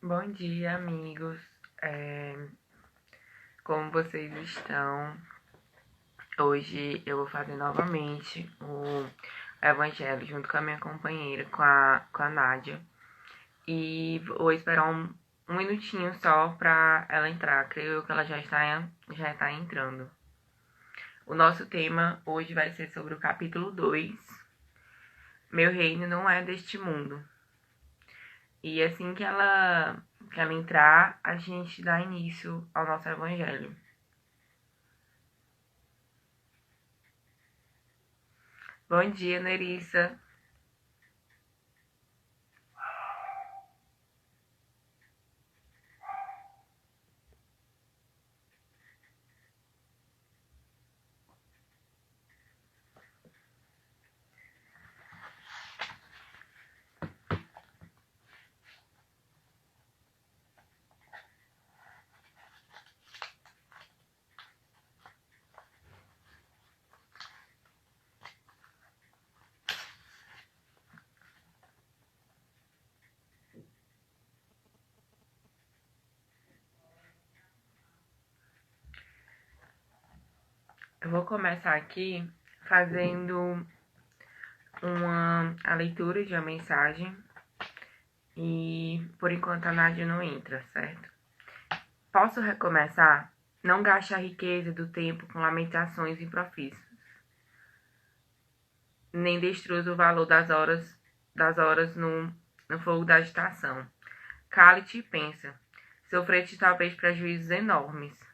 Bom dia, amigos. É, Como vocês estão? Hoje eu vou fazer novamente o Evangelho junto com a minha companheira, com a Nádia. E vou esperar um minutinho só para ela entrar. Creio eu que ela já está entrando. O nosso tema hoje vai ser sobre o capítulo 2. Meu reino não é deste mundo. E assim que ela entrar, a gente dá início ao nosso Evangelho. Bom dia, Nerissa. Eu vou começar aqui fazendo a leitura de uma mensagem e por enquanto a Nádia não entra, certo? Posso recomeçar? Não gaste a riqueza do tempo com lamentações improfícias, nem destrua o valor das horas no fogo da agitação. Cale-te e pensa. Sofreste talvez prejuízos enormes.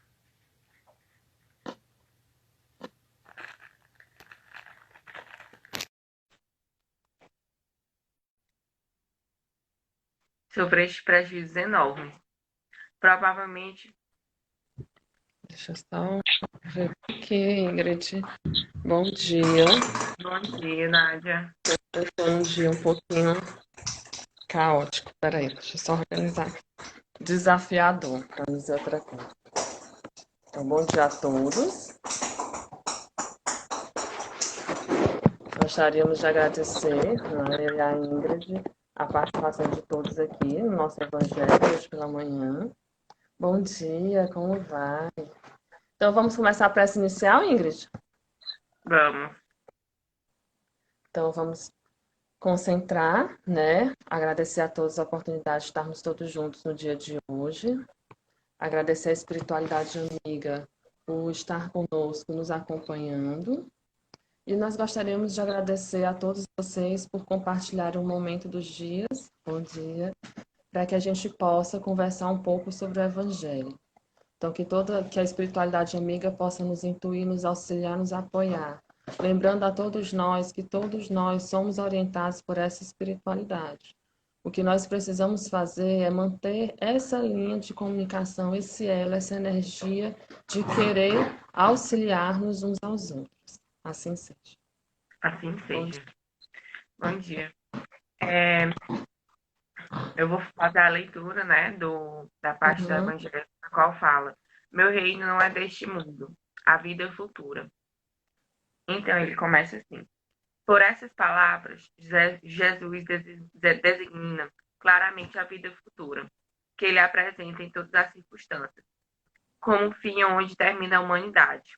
Sofreste prejuízos enormes. Provavelmente. Deixa eu só ver aqui, Ingrid. Bom dia. Bom dia, Nádia. Foi um dia um pouquinho caótico. Peraí, deixa eu só organizar. Desafiador, para não dizer outra coisa. Então, bom dia a todos. Gostaríamos de agradecer, né, eu e a Ingrid, a participação de todos aqui no nosso Evangelho hoje pela manhã. Bom dia, como vai? Então, vamos começar a prece inicial, Ingrid? Vamos. Então, vamos concentrar, né? Agradecer a todos a oportunidade de estarmos todos juntos no dia de hoje. Agradecer a espiritualidade amiga por estar conosco, nos acompanhando. E nós gostaríamos de agradecer a todos vocês por compartilhar um momento dos dias, bom dia, para que a gente possa conversar um pouco sobre o Evangelho. Então, que a espiritualidade amiga possa nos intuir, nos auxiliar, nos apoiar. Lembrando a todos nós que todos nós somos orientados por essa espiritualidade. O que nós precisamos fazer é manter essa linha de comunicação, esse elo, essa energia de querer auxiliar-nos uns aos outros. Assim seja. Assim Bom seja. dia. Bom dia. É, eu vou fazer a leitura, né, da parte do Uhum. Evangelho, na qual fala: Meu reino não é deste mundo, a vida é futura. Então ele começa assim: Por essas palavras, Jesus designa claramente a vida futura, que ele apresenta em todas as circunstâncias, como o fim onde termina a humanidade,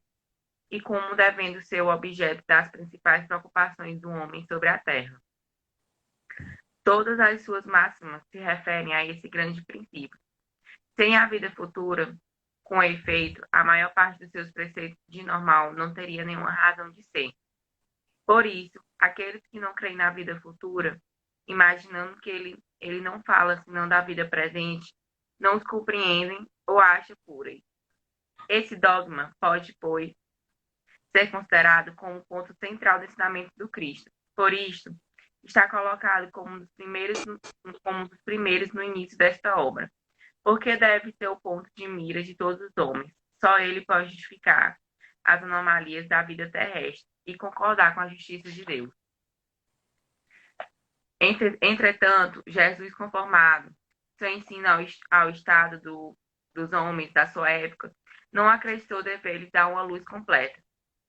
e como devendo ser o objeto das principais preocupações do homem sobre a terra. Todas as suas máximas se referem a esse grande princípio. Sem a vida futura, com efeito, a maior parte dos seus preceitos de normal não teria nenhuma razão de ser. Por isso, aqueles que não creem na vida futura, imaginando que ele não fala senão da vida presente, não os compreendem ou acham puras. Esse dogma pode, pois, ser considerado como um ponto central do ensinamento do Cristo. Por isso, está colocado como um dos primeiros no início desta obra, porque deve ser o ponto de mira de todos os homens. Só ele pode justificar as anomalias da vida terrestre e concordar com a justiça de Deus. Entretanto, Jesus, conformado seu ensino ao estado dos homens da sua época, não acreditou dever-lhes dar uma luz completa,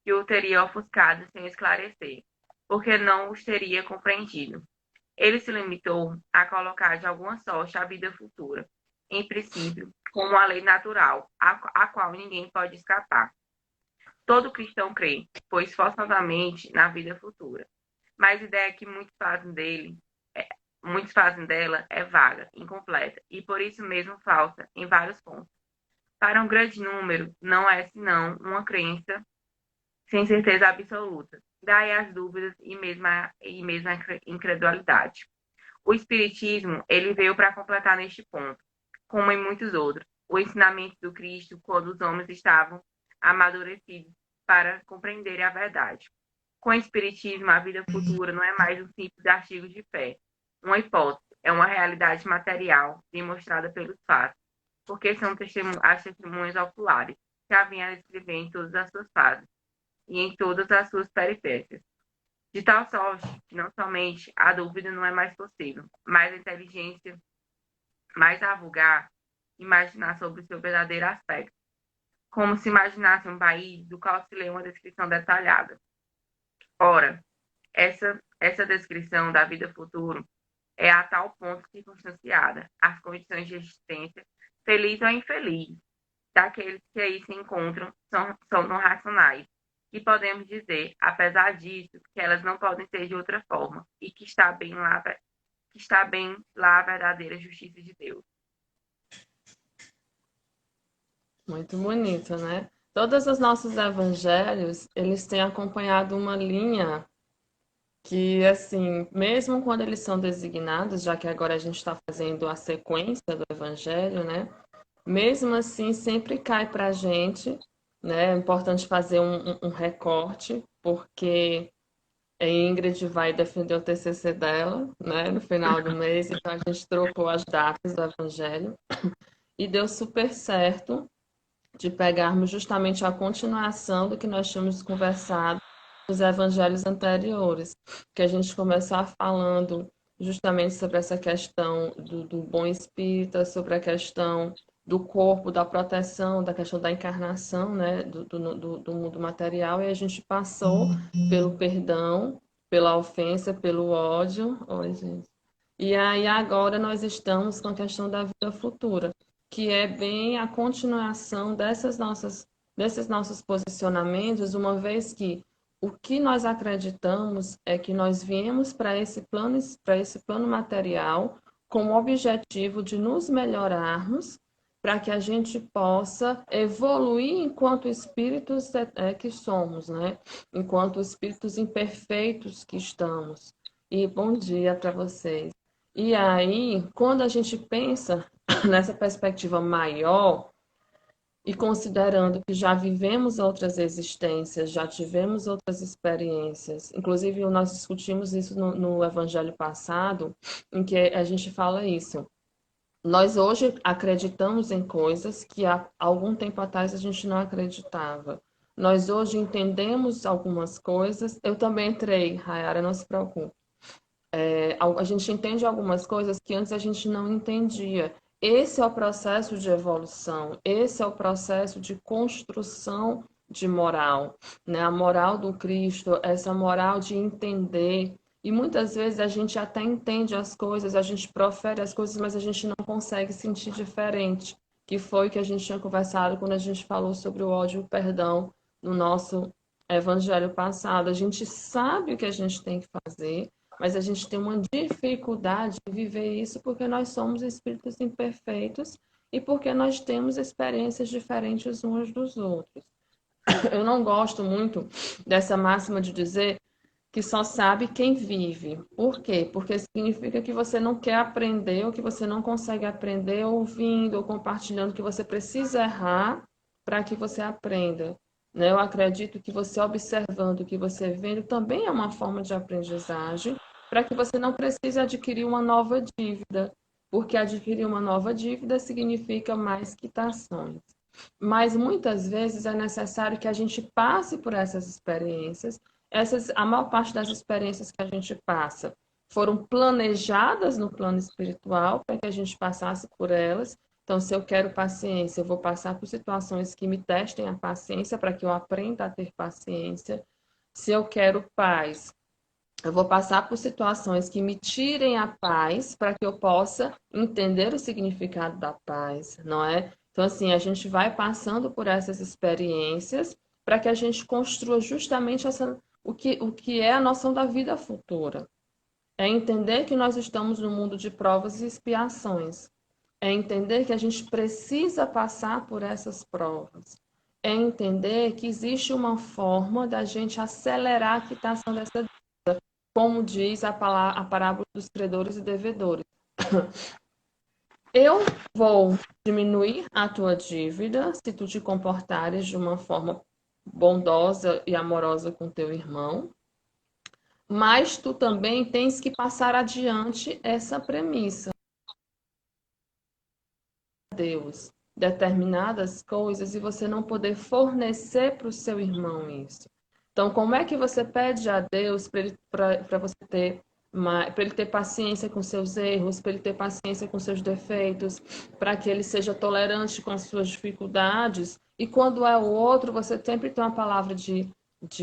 que o teria ofuscado sem esclarecer, porque não os teria compreendido. Ele se limitou a colocar de alguma sorte a vida futura, em princípio, como uma lei natural, a qual ninguém pode escapar. Todo cristão crê, pois forçosamente na vida futura. Mas a ideia que muitos fazem dela é vaga, incompleta e por isso mesmo falsa em vários pontos. Para um grande número, não é senão uma crença sem certeza absoluta. Daí as dúvidas e mesmo a incredulidade. O Espiritismo, ele veio para completar neste ponto, como em muitos outros, o ensinamento do Cristo quando os homens estavam amadurecidos para compreenderem a verdade. Com o Espiritismo, a vida futura não é mais um simples artigo de fé, uma hipótese, é uma realidade material demonstrada pelos fatos, porque são as testemunhas oculares que a vinha descrever em todas as suas fases e em todas as suas peripécias. De tal sorte que não somente a dúvida não é mais possível, mas a inteligência mais a vulgar imaginar sobre o seu verdadeiro aspecto, como se imaginasse um país do qual se lê uma descrição detalhada. Ora, essa descrição da vida futura é a tal ponto circunstanciada, as condições de existência, feliz ou infeliz, daqueles que aí se encontram são não racionais, e podemos dizer, apesar disso, que elas não podem ser de outra forma, e que está bem lá a verdadeira justiça de Deus. Muito bonito, né? Todos os nossos evangelhos, eles têm acompanhado uma linha que, assim, mesmo quando eles são designados, já que agora a gente está fazendo a sequência do evangelho, né? Mesmo assim, sempre cai para a gente, né? É importante fazer um recorte, porque a Ingrid vai defender o TCC dela, né? No final do mês, então a gente trocou as datas do evangelho e deu super certo de pegarmos justamente a continuação do que nós tínhamos conversado nos evangelhos anteriores, que a gente começou falando justamente sobre essa questão do bom espírita, sobre a questão do corpo, da proteção, da questão da encarnação, né, do mundo material, e a gente passou pelo perdão, pela ofensa, pelo ódio. Oi, gente. E aí agora nós estamos com a questão da vida futura, que é bem a continuação desses nossos posicionamentos, uma vez que o que nós acreditamos é que nós viemos para esse plano material com o objetivo de nos melhorarmos para que a gente possa evoluir enquanto espíritos que somos, né? Enquanto espíritos imperfeitos que estamos. E bom dia para vocês. E aí, quando a gente pensa nessa perspectiva maior, e considerando que já vivemos outras existências, já tivemos outras experiências, inclusive nós discutimos isso no Evangelho passado, em que a gente fala isso. Nós hoje acreditamos em coisas que há algum tempo atrás a gente não acreditava. Nós hoje entendemos algumas coisas. Eu também entrei, Rayara, não se preocupe. A gente entende algumas coisas que antes a gente não entendia. Esse é o processo de evolução, esse é o processo de construção de moral, né? A moral do Cristo, essa moral de entender. E muitas vezes a gente até entende as coisas, a gente profere as coisas, mas a gente não consegue sentir diferente, que foi o que a gente tinha conversado quando a gente falou sobre o ódio e o perdão no nosso evangelho passado. A gente sabe o que a gente tem que fazer, mas a gente tem uma dificuldade de viver isso porque nós somos espíritos imperfeitos e porque nós temos experiências diferentes uns dos outros. Eu não gosto muito dessa máxima de dizer que só sabe quem vive. Por quê? Porque significa que você não quer aprender ou que você não consegue aprender ouvindo ou compartilhando, que você precisa errar para que você aprenda. Né? Eu acredito que você observando, que você vendo, também é uma forma de aprendizagem, para que você não precise adquirir uma nova dívida, porque adquirir uma nova dívida significa mais quitações. Mas muitas vezes é necessário que a gente passe por essas experiências. A maior parte das experiências que a gente passa foram planejadas no plano espiritual para que a gente passasse por elas. Então, se eu quero paciência, eu vou passar por situações que me testem a paciência para que eu aprenda a ter paciência. Se eu quero paz, Eu vou passar por situações que me tirem a paz para que eu possa entender o significado da paz, não é? Então, assim, a gente vai passando por essas experiências para que a gente construa justamente o que é a noção da vida futura. É entender que nós estamos no mundo de provas e expiações. É entender que a gente precisa passar por essas provas. É entender que existe uma forma da gente acelerar a quitação dessa, como diz a parábola dos credores e devedores. Eu vou diminuir a tua dívida se tu te comportares de uma forma bondosa e amorosa com teu irmão, mas tu também tens que passar adiante essa premissa. Deus determinadas coisas e você não poder fornecer para o seu irmão isso. Então, como é que você pede a Deus para você ter para ele ter paciência com seus erros, para ele ter paciência com seus defeitos, para que ele seja tolerante com as suas dificuldades? E quando é o outro, você sempre tem uma palavra de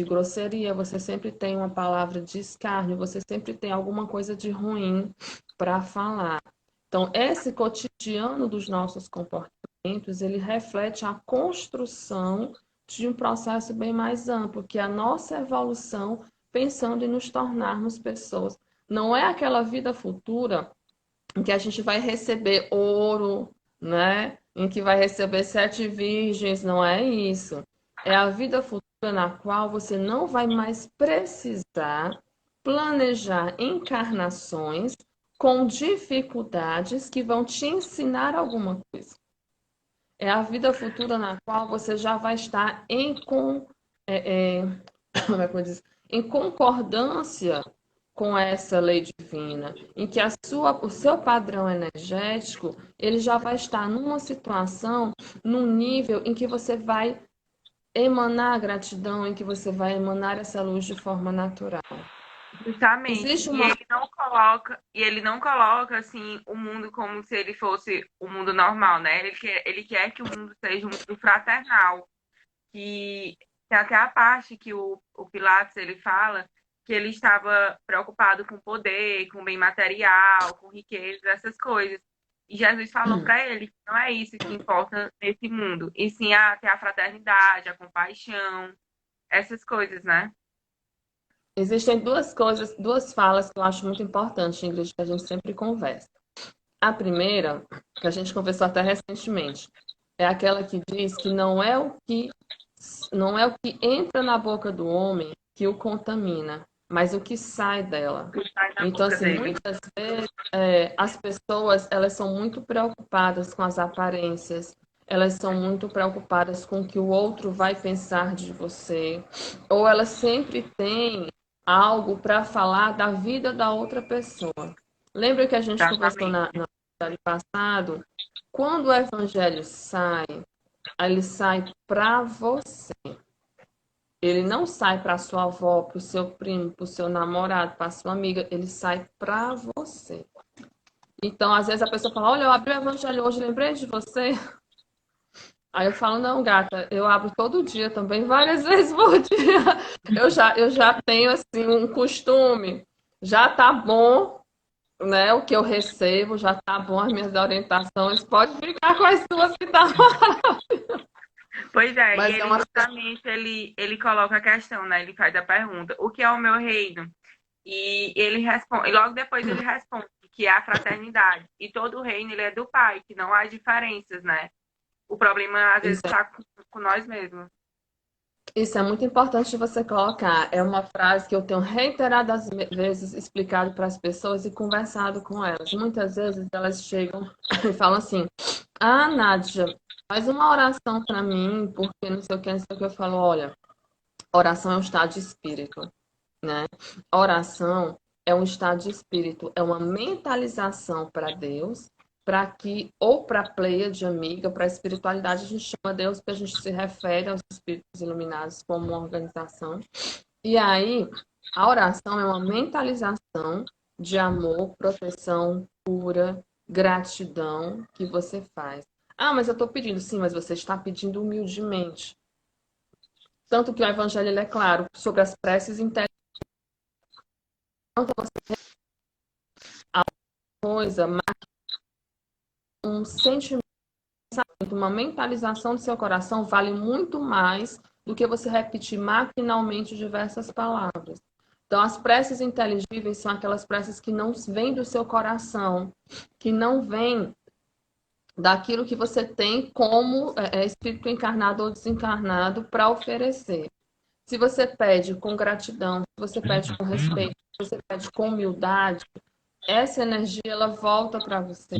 grosseria, você sempre tem uma palavra de escárnio, você sempre tem alguma coisa de ruim para falar. Então, esse cotidiano dos nossos comportamentos, ele reflete a construção de um processo bem mais amplo, que é a nossa evolução pensando em nos tornarmos pessoas. Não é aquela vida futura em que a gente vai receber ouro, né? Em que vai receber 7 virgens, não é isso. É a vida futura na qual você não vai mais precisar planejar encarnações com dificuldades que vão te ensinar alguma coisa. É a vida futura na qual você já vai estar como é que eu diz? Em concordância com essa lei divina, em que o seu padrão energético ele já vai estar numa situação, num nível em que você vai emanar gratidão, em que você vai emanar essa luz de forma natural. Justamente. Existe uma E ele não coloca assim o mundo como se ele fosse o mundo normal, né? Ele quer que o mundo seja um mundo fraternal. Que tem até a parte que o Pilatos ele fala que ele estava preocupado com poder, com bem material, com riqueza, essas coisas. E Jesus falou para ele que não é isso que importa nesse mundo, e sim ter a fraternidade, a compaixão, essas coisas, né? Existem duas coisas, duas falas que eu acho muito importantes, Ingrid, que a gente sempre conversa. A primeira, que a gente conversou até recentemente, é aquela que diz que não é o que entra na boca do homem que o contamina, mas o que sai dela. Que sai da Então, boca assim, dele. muitas vezes as pessoas elas são muito preocupadas com as aparências, elas são muito preocupadas com o que o outro vai pensar de você, ou elas sempre têm algo para falar da vida da outra pessoa. Lembra que a gente conversou Exatamente. no episódio passado? Quando o evangelho sai, ele sai para você. Ele não sai para sua avó, para o seu primo, para o seu namorado, para sua amiga. Ele sai para você. Então, às vezes a pessoa fala: Olha, eu abri o evangelho hoje, lembrei de você. Aí eu falo: Não, gata, eu abro todo dia também, várias vezes por dia. Eu já tenho assim um costume. Já tá bom, né? O que eu recebo, já tá bom as minhas orientações. Pode ficar com as suas que tá. Pois é, e Mas é ele uma. justamente ele coloca a questão, né? Ele faz a pergunta: o que é o meu reino? E ele responde, e logo depois ele responde que é a fraternidade. E todo o reino ele é do Pai, que não há diferenças, né? O problema às vezes Isso está com nós mesmos. Isso é muito importante de você colocar. É uma frase que eu tenho reiteradas vezes explicado para as pessoas e conversado com elas. Muitas vezes elas chegam e falam assim: Ah, Nádia, faz uma oração para mim, porque não sei o que, não sei o que. Eu falo: Olha, oração é um estado de espírito, né? Oração é um estado de espírito, é uma mentalização para Deus, para que, ou para a pleia de amiga, para a espiritualidade, a gente chama Deus, porque a gente se refere aos espíritos iluminados como uma organização. E aí, a oração é uma mentalização de amor, proteção, cura, gratidão que você faz. Ah, mas eu estou pedindo, sim, mas você está pedindo humildemente. Tanto que o evangelho ele é claro sobre as preces a coisa, mas um sentimento, uma mentalização do seu coração vale muito mais do que você repetir maquinalmente diversas palavras. Então, as preces inteligíveis são aquelas preces que não vêm do seu coração, que não vêm daquilo que você tem como espírito encarnado ou desencarnado para oferecer. Se você pede com gratidão, se você pede com respeito, se você pede com humildade, essa energia ela volta para você.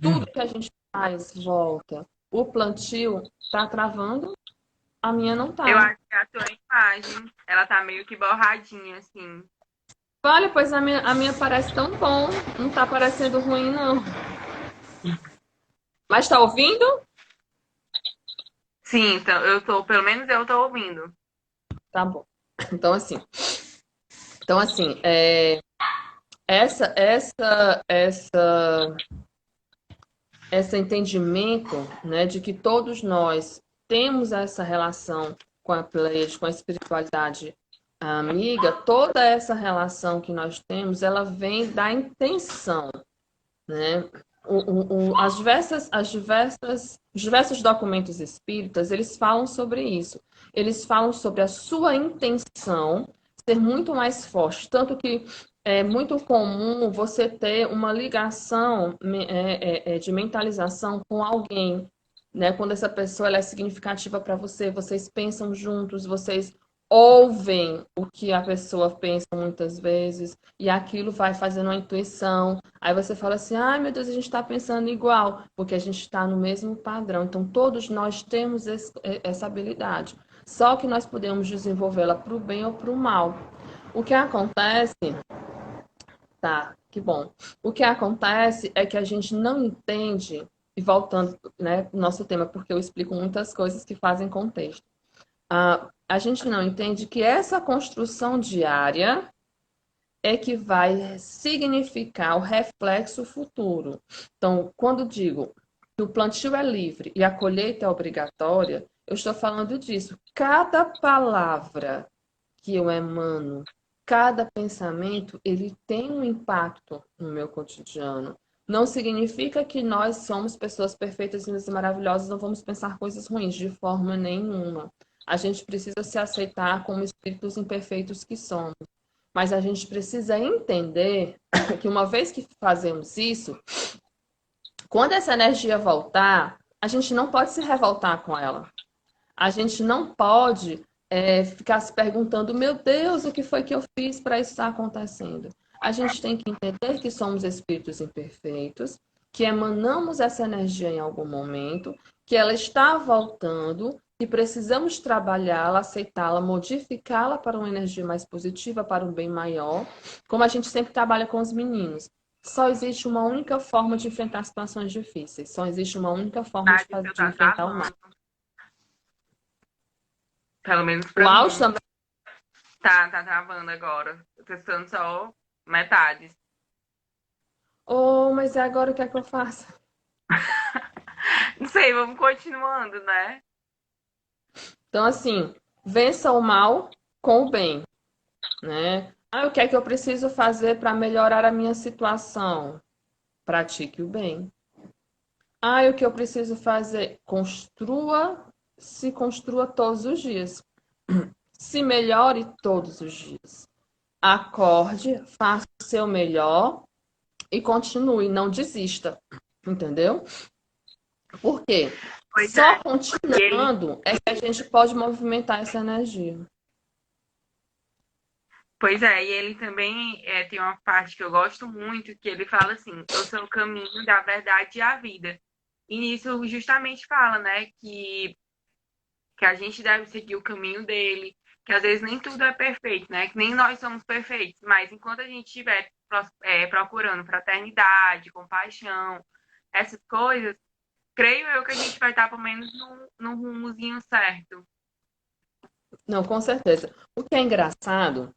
Tudo que a gente faz volta. O plantio está travando, a minha não Eu tá. acho que a tua imagem, ela tá meio que borradinha, assim. Olha, pois a minha parece tão bom, não tá parecendo ruim, não. Mas tá ouvindo? Sim, então pelo menos eu tô ouvindo. Tá bom. Então, assim, essa, essa, essa, esse entendimento, né, de que todos nós temos essa relação com a Pleiade, com a espiritualidade amiga, toda essa relação que nós temos, ela vem da intenção, né? Os diversos documentos espíritas, eles falam sobre isso. Eles falam sobre a sua intenção ser muito mais forte. Tanto que é muito comum você ter uma ligação de mentalização com alguém, né? Quando essa pessoa ela é significativa para você, vocês pensam juntos, vocês ouvem o que a pessoa pensa muitas vezes, e aquilo vai fazendo uma intuição. Aí você fala assim, ai meu Deus, a gente está pensando igual, porque a gente está no mesmo padrão. Então, todos nós temos essa habilidade. Só que nós podemos desenvolvê-la para o bem ou para o mal. O que acontece, tá, que bom. O que acontece é que a gente não entende, e voltando, né, ao nosso tema, porque eu explico muitas coisas que fazem contexto. A gente não entende que essa construção diária é que vai significar o reflexo futuro. Então, quando digo que o plantio é livre e a colheita é obrigatória, eu estou falando disso. Cada palavra que eu emano, cada pensamento, ele tem um impacto no meu cotidiano. Não significa que nós somos pessoas perfeitas e maravilhosas, não vamos pensar coisas ruins, de forma nenhuma. A gente precisa se aceitar como espíritos imperfeitos que somos. Mas a gente precisa entender que uma vez que fazemos isso, quando essa energia voltar, a gente não pode se revoltar com ela. A gente não pode ficar se perguntando, meu Deus, o que foi que eu fiz para isso estar acontecendo? A gente tem que entender que somos espíritos imperfeitos, que emanamos essa energia em algum momento, que ela está voltando e precisamos trabalhá-la, aceitá-la, modificá-la para uma energia mais positiva, para um bem maior, como a gente sempre trabalha com os meninos. Só existe uma única forma de enfrentar situações difíceis, só existe uma única forma Tá, o seu de tá enfrentar o mal. travando. Pelo menos O pra áudio mim. também. Tá travando agora. Tô testando só metades. Oh, mas e agora o que é que eu faço? Não sei, vamos continuando, né? Então, assim, vença o mal com o bem, né? Ah, o que é que eu preciso fazer para melhorar a minha situação? Pratique o bem. Ah, o que eu preciso fazer? Se construa todos os dias. Se melhore todos os dias. Acorde, faça o seu melhor e continue, não desista. Entendeu? Por quê? Pois Só é. E ele, continuando é que a gente pode movimentar essa energia. pois é, e ele também tem uma parte que eu gosto muito, que ele fala assim, eu sou o caminho da verdade e a vida. E nisso justamente fala, né, que a gente deve seguir o caminho dele, que às vezes nem tudo é perfeito, né? Que nem nós somos perfeitos, mas enquanto a gente estiver procurando fraternidade, compaixão, essas coisas, creio eu que a gente vai estar pelo menos no rumozinho certo. Não, com certeza. O que é engraçado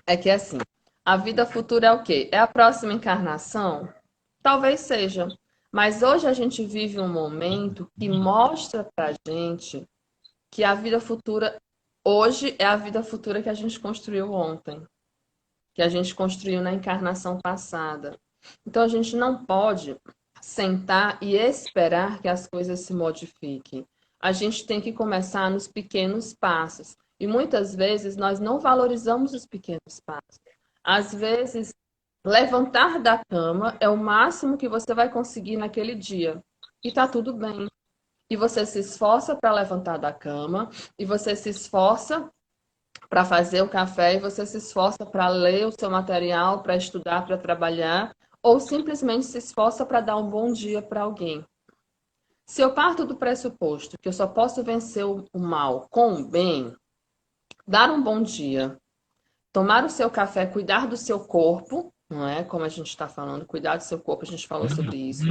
é que, assim, a vida futura é o quê? É a próxima encarnação? Talvez seja. Mas hoje a gente vive um momento que mostra pra gente que a vida futura, hoje é a vida futura que a gente construiu ontem. que a gente construiu na encarnação passada. Então a gente não pode sentar e esperar que as coisas se modifiquem. A gente tem que começar nos pequenos passos. E muitas vezes nós não valorizamos os pequenos passos. Às vezes, levantar da cama é o máximo que você vai conseguir naquele dia. E tá tudo bem. E você se esforça para levantar da cama, e você se esforça para fazer o café, e você se esforça para ler o seu material, para estudar, para trabalhar, ou simplesmente se esforça para dar um bom dia para alguém. Se eu parto do pressuposto que eu só posso vencer o mal com o bem, dar um bom dia, tomar o seu café, cuidar do seu corpo, não é? Como a gente está falando, cuidar do seu corpo, a gente falou sobre isso.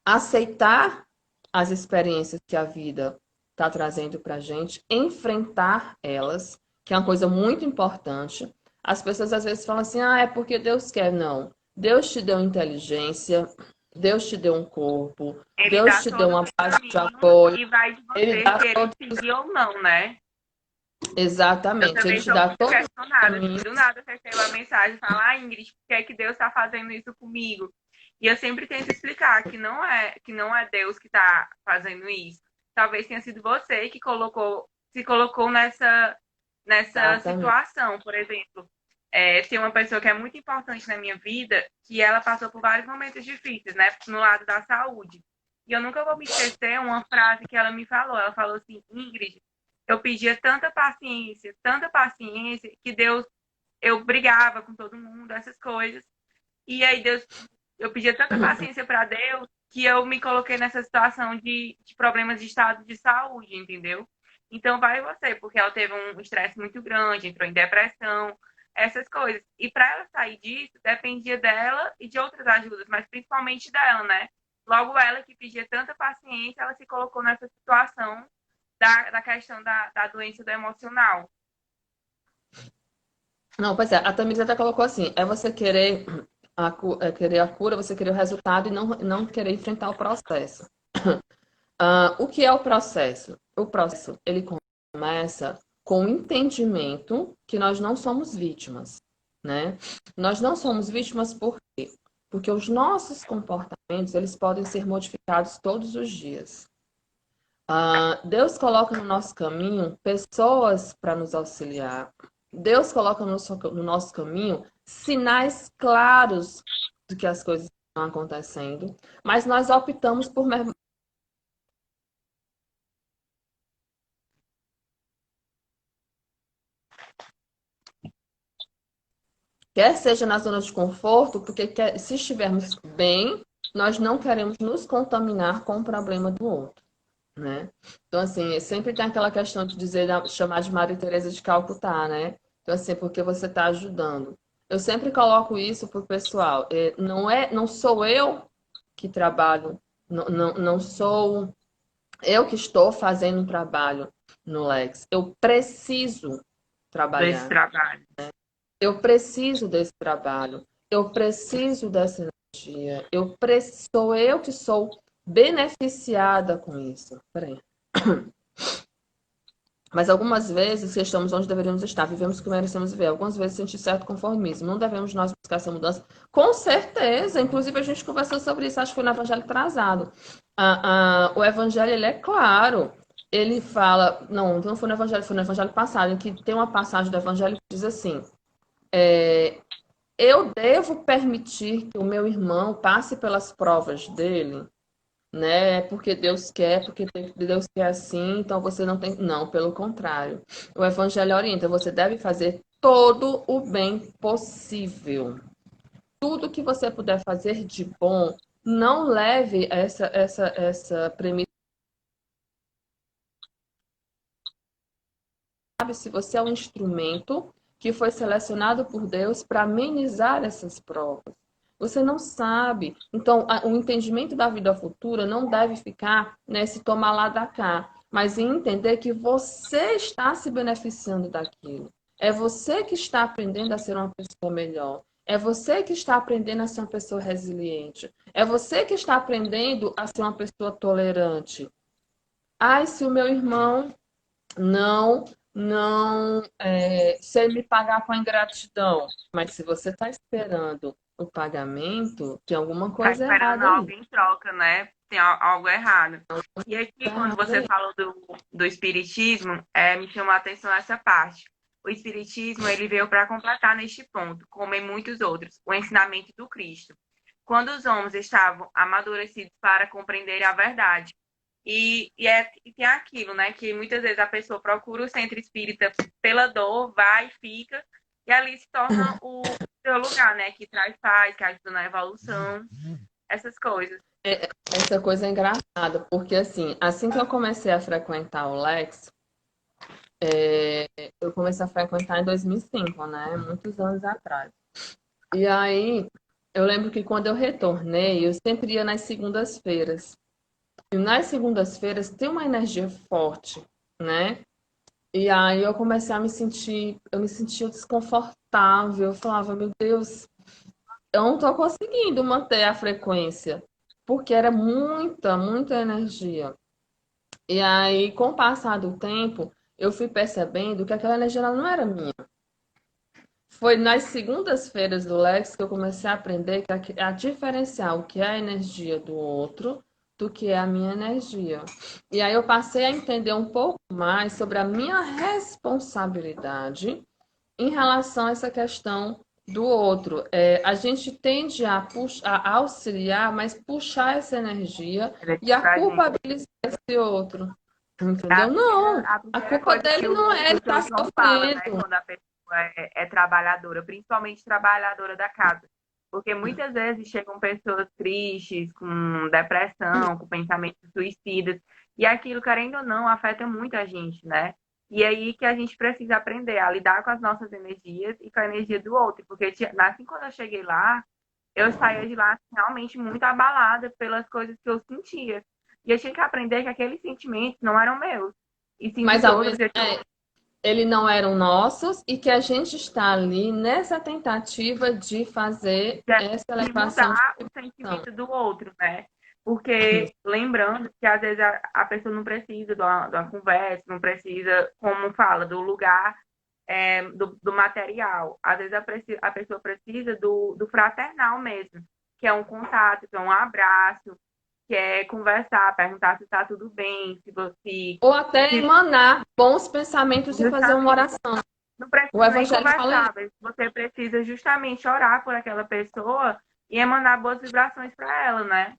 Aceitar as experiências que a vida está trazendo para a gente, enfrentar elas, que é uma coisa muito importante. As pessoas às vezes falam assim, é porque Deus quer. Não. Deus te deu inteligência, Deus te deu um corpo, Ele Deus dá te deu todos uma os base de caminhos apoio. e vai de Ele você dá querer todos... seguir ou não, né? Eu Exatamente. Ele também te sou dá muito todos os questionada. caminhos. Do nada eu recebo a mensagem e falo, Ingrid, por que é que Deus está fazendo isso comigo? E eu sempre tento explicar que não é Deus que está fazendo isso. Talvez tenha sido você que se colocou nessa Exatamente. situação. Por exemplo, tem uma pessoa que é muito importante na minha vida, que ela passou por vários momentos difíceis, né? No lado da saúde. E eu nunca vou me esquecer uma frase que ela me falou. Ela falou assim, Ingrid, eu pedia tanta paciência, que Deus, eu brigava com todo mundo, essas coisas. E aí eu pedia tanta paciência para Deus que eu me coloquei nessa situação de problemas de estado de saúde, entendeu? Então vai você, porque ela teve um estresse muito grande, entrou em depressão, essas coisas. E para ela sair disso, dependia dela e de outras ajudas, mas principalmente dela, né? Logo ela que pedia tanta paciência, ela se colocou nessa situação da questão da doença do emocional. Não, pois é, a Tamires até colocou assim, é você querer querer a cura, você querer o resultado e não querer enfrentar o processo. O que é o processo? O processo, ele começa com o entendimento que nós não somos vítimas, né? Nós não somos vítimas por quê? Porque os nossos comportamentos, eles podem ser modificados todos os dias. Deus coloca no nosso caminho pessoas para nos auxiliar. Deus coloca no nosso caminho sinais claros de que as coisas estão acontecendo, mas nós optamos por quer seja na zona de conforto, porque se estivermos bem, nós não queremos nos contaminar com o problema do outro, né? Então, assim, sempre tem aquela questão de dizer, chamar de Maria Teresa de Calcutá, né? Então, assim, porque você está ajudando. Eu sempre coloco isso para o pessoal. Não sou eu que trabalho, não sou eu que estou fazendo um trabalho no Lex. Eu preciso Desse trabalhar. trabalho. Eu preciso desse trabalho. Eu preciso dessa energia. Sou eu que sou beneficiada com isso. Peraí. Mas algumas vezes, se estamos onde deveríamos estar, vivemos o que merecemos viver. Algumas vezes sentir certo conformismo. Não devemos nós buscar essa mudança. Com certeza. Inclusive, a gente conversou sobre isso, acho que foi no Evangelho atrasado. O Evangelho, ele é claro. Ele fala... Não foi no Evangelho, foi no Evangelho passado, em que tem uma passagem do Evangelho que diz assim... Eu devo permitir que o meu irmão passe pelas provas dele, né? Porque Deus quer, porque Deus quer assim, então você não tem. Não, pelo contrário. O Evangelho orienta, você deve fazer todo o bem possível. Tudo que você puder fazer de bom, não leve essa premissa. Sabe, se você é um instrumento que foi selecionado por Deus para amenizar essas provas. Você não sabe. Então, o entendimento da vida futura não deve ficar nesse tomar lá da cá, mas em entender que você está se beneficiando daquilo. É você que está aprendendo a ser uma pessoa melhor. É você que está aprendendo a ser uma pessoa resiliente. É você que está aprendendo a ser uma pessoa tolerante. Ai, se o meu irmão não não sem me pagar com ingratidão. Mas se você está esperando o pagamento, tem alguma Tá coisa esperando errada aí. algo em troca, né? Tem algo errado. E aqui, Tá quando errado você aí. falou do espiritismo, me chamou a atenção essa parte. O espiritismo, ele veio para completar neste ponto, como em muitos outros, o ensinamento do Cristo. Quando os homens estavam amadurecidos para compreender a verdade. E tem aquilo, né? Que muitas vezes a pessoa procura o centro espírita pela dor, vai, fica, e ali se torna o seu lugar, né? Que traz paz, que ajuda na evolução, essas coisas. Essa coisa é engraçada, porque assim que eu comecei a frequentar o Lex, é, eu comecei a frequentar em 2005, né? Muitos anos atrás. E aí, eu lembro que quando eu retornei, eu sempre ia nas segundas-feiras. E nas segundas-feiras tem uma energia forte, né? E aí eu comecei a eu me sentia desconfortável. Eu falava, meu Deus, eu não tô conseguindo manter a frequência, porque era muita energia. E aí, com o passar do tempo, eu fui percebendo que aquela energia ela não era minha. Foi nas segundas-feiras do Lex que eu comecei a aprender a diferenciar o que é a energia do outro do que é a minha energia. E aí eu passei a entender um pouco mais sobre a minha responsabilidade em relação a essa questão do outro. A gente tende a auxiliar, mas puxar essa energia e a Pra gente. culpabilizar esse outro. É Entendeu? Não, a a primeira culpa coisa dele não é, que ele o está São João fala, né? sofrendo. Quando a pessoa é trabalhadora, principalmente trabalhadora da casa. Porque muitas vezes chegam pessoas tristes, com depressão, com pensamentos suicidas, e aquilo, querendo ou não, afeta muito a gente, né? E é aí que a gente precisa aprender a lidar com as nossas energias e com a energia do outro. Porque assim quando eu cheguei lá, eu saía de lá assim, realmente muito abalada pelas coisas que eu sentia. E eu tinha que aprender que aqueles sentimentos não eram meus, e sim Mas dos ao outros. mesmo ele não eram nossos e que a gente está ali nessa tentativa de fazer essa De elevação de mudar o vibração. sentimento do outro, né? Porque lembrando que às vezes a pessoa não precisa de uma conversa, não precisa, como fala, do lugar, do material. Às vezes a pessoa precisa do fraternal mesmo, que é um contato, que é um abraço, que é conversar, perguntar se está tudo bem, se você. Ou até Se, emanar bons pensamentos e fazer uma justamente, oração. não O precisa nem Evangelho fala isso. conversar, mas você precisa justamente orar por aquela pessoa e emanar boas vibrações para ela, né?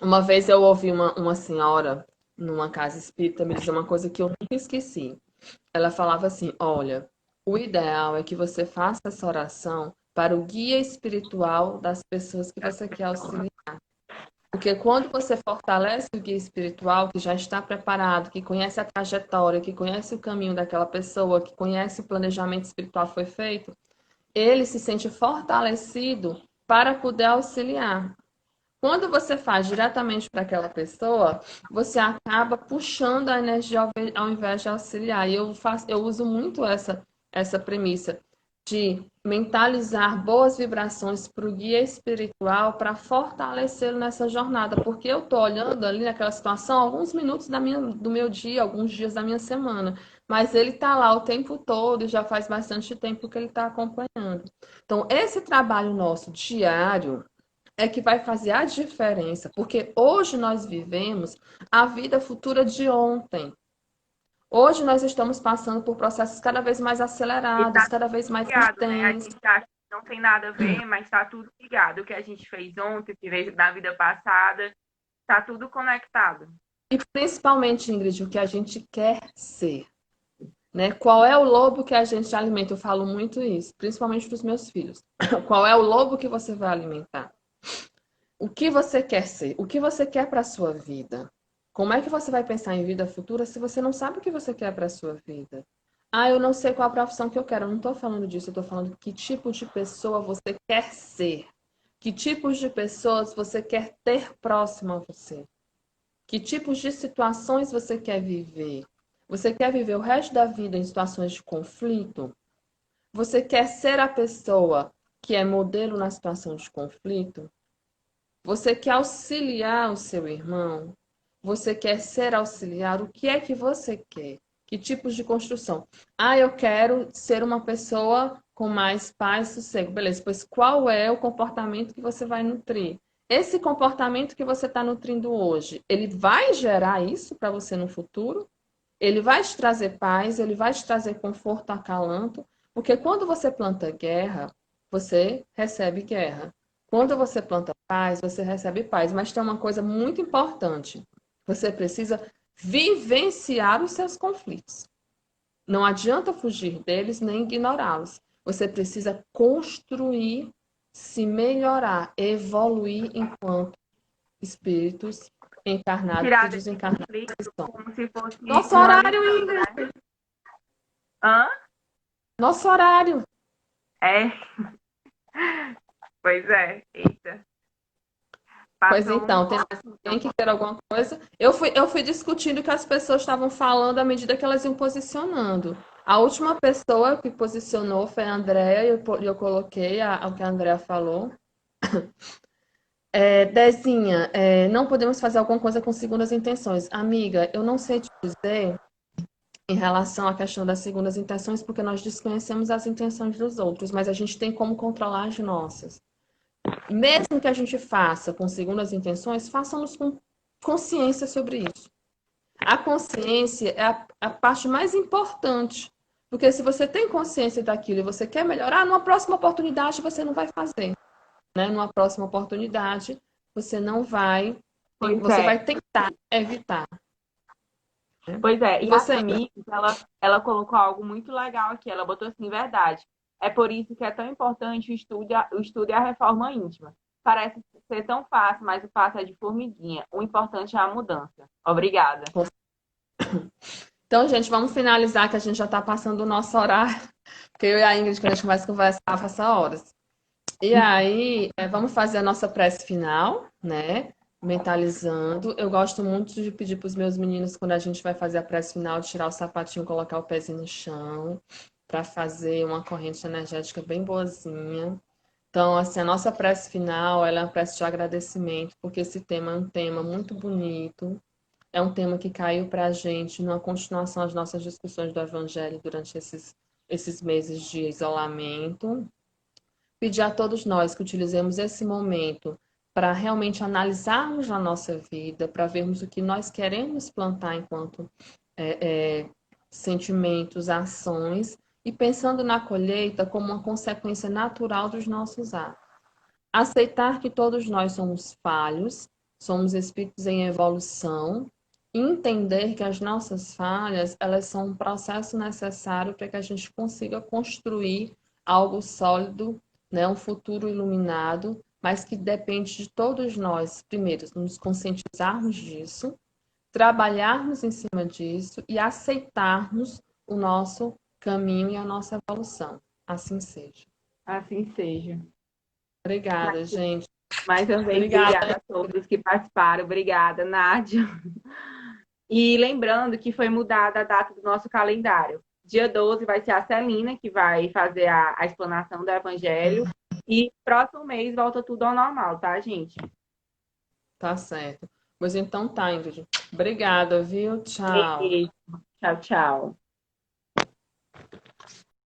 Uma vez eu ouvi uma senhora numa casa espírita me dizer uma coisa que eu nunca esqueci. Ela falava assim: olha, o ideal é que você faça essa oração para o guia espiritual das pessoas que você quer auxiliar. Porque quando você fortalece o guia espiritual, que já está preparado, que conhece a trajetória, que conhece o caminho daquela pessoa, que conhece o planejamento espiritual que foi feito, ele se sente fortalecido para poder auxiliar. Quando você faz diretamente para aquela pessoa, você acaba puxando a energia ao invés de auxiliar. E eu uso muito essa premissa de mentalizar boas vibrações para o guia espiritual para fortalecê-lo nessa jornada, porque eu estou olhando ali naquela situação alguns minutos do meu dia, alguns dias da minha semana, mas ele está lá o tempo todo e já faz bastante tempo que ele está acompanhando. Então, esse trabalho nosso diário é que vai fazer a diferença, porque hoje nós vivemos a vida futura de ontem. Hoje nós estamos passando por processos cada vez mais E acelerados, tá cada vez mais ligado, né? A intensos. gente acha que não tem nada a ver, mas tá tudo ligado. O que a gente fez ontem, o que fez na vida passada, tá tudo conectado. E principalmente, Ingrid, o que a gente quer ser. Né? Qual é o lobo que a gente alimenta? Eu falo muito isso, principalmente para os meus filhos. Qual é o lobo que você vai alimentar? O que você quer ser? O que você quer para a sua vida? Como é que você vai pensar em vida futura se você não sabe o que você quer para a sua vida? Ah, eu não sei qual a profissão que eu quero. Eu não estou falando disso, eu estou falando que tipo de pessoa você quer ser. Que tipos de pessoas você quer ter próximo a você? Que tipos de situações você quer viver? Você quer viver o resto da vida em situações de conflito? Você quer ser a pessoa que é modelo na situação de conflito? Você quer auxiliar o seu irmão? Você quer ser auxiliar? O que é que você quer? Que tipos de construção? Ah, eu quero ser uma pessoa com mais paz e sossego. Beleza, pois qual é o comportamento que você vai nutrir? Esse comportamento que você está nutrindo hoje, ele vai gerar isso para você no futuro? Ele vai te trazer paz, ele vai te trazer conforto, acalanto, porque quando você planta guerra, você recebe guerra. Quando você planta paz, você recebe paz. Mas tem uma coisa muito importante. Você precisa vivenciar os seus conflitos. Não adianta fugir deles nem ignorá-los. Você precisa construir, se melhorar, evoluir enquanto espíritos encarnados e Tirar desse desencarnados que conflito são. como se fosse Nosso uma horário, lição, Ingrid. né? Hã? Nosso horário. É, pois é. Eita. Pois Passou um então, tem mais alguém que quer alguma coisa? Eu fui discutindo o que as pessoas estavam falando à medida que elas iam posicionando. A última pessoa que posicionou foi a Andrea, e eu coloquei o que a Andrea falou. Dezinha, não podemos fazer alguma coisa com segundas intenções. Amiga, eu não sei te dizer em relação à questão das segundas intenções, porque nós desconhecemos as intenções dos outros, mas a gente tem como controlar as nossas. Mesmo que a gente faça com segundas intenções, façamos com consciência sobre isso. A consciência é a parte mais importante. Porque se você tem consciência daquilo e você quer melhorar, numa próxima oportunidade você não vai fazer. Né? Numa próxima oportunidade, você não vai. Pois Você é. vai tentar evitar. Né? Pois é, E e a você, Tamires, ela colocou algo muito legal aqui. Ela botou assim, verdade. É por isso que é tão importante o estudo e a reforma íntima. Parece ser tão fácil, mas o passo é de formiguinha. O importante é a mudança. Obrigada. então, gente, vamos finalizar que a gente já está passando o nosso horário. Porque eu e a Ingrid, quando a gente começa a conversar, passa horas. E aí, vamos fazer a nossa prece final, né? Mentalizando. Eu gosto muito de pedir para os meus meninos, quando a gente vai fazer a prece final, de tirar o sapatinho, colocar o pezinho no chão, para fazer uma corrente energética bem boazinha. Então, assim, a nossa prece final, ela é uma prece de agradecimento, porque esse tema é um tema muito bonito, é um tema que caiu para a gente numa continuação das nossas discussões do Evangelho durante esses meses de isolamento. Pedir a todos nós que utilizemos esse momento para realmente analisarmos a nossa vida, para vermos o que nós queremos plantar enquanto sentimentos, ações, e pensando na colheita como uma consequência natural dos nossos atos. Aceitar que todos nós somos falhos, somos espíritos em evolução, e entender que as nossas falhas, elas são um processo necessário para que a gente consiga construir algo sólido, né, um futuro iluminado, mas que depende de todos nós, primeiro, nos conscientizarmos disso, trabalharmos em cima disso e aceitarmos o nosso caminho e a nossa evolução. Assim seja. Assim seja. Obrigada, gente. Mais uma vez, Obrigada. obrigada a todos que participaram. Obrigada, Nádia. E lembrando que foi mudada a data do nosso calendário. Dia 12 vai ser a Celina, que vai fazer a explanação do Evangelho. E próximo mês volta tudo ao normal, tá, gente? Tá certo. Pois então tá, Ingrid. Obrigada, viu? Tchau. Beijo. Tchau, tchau.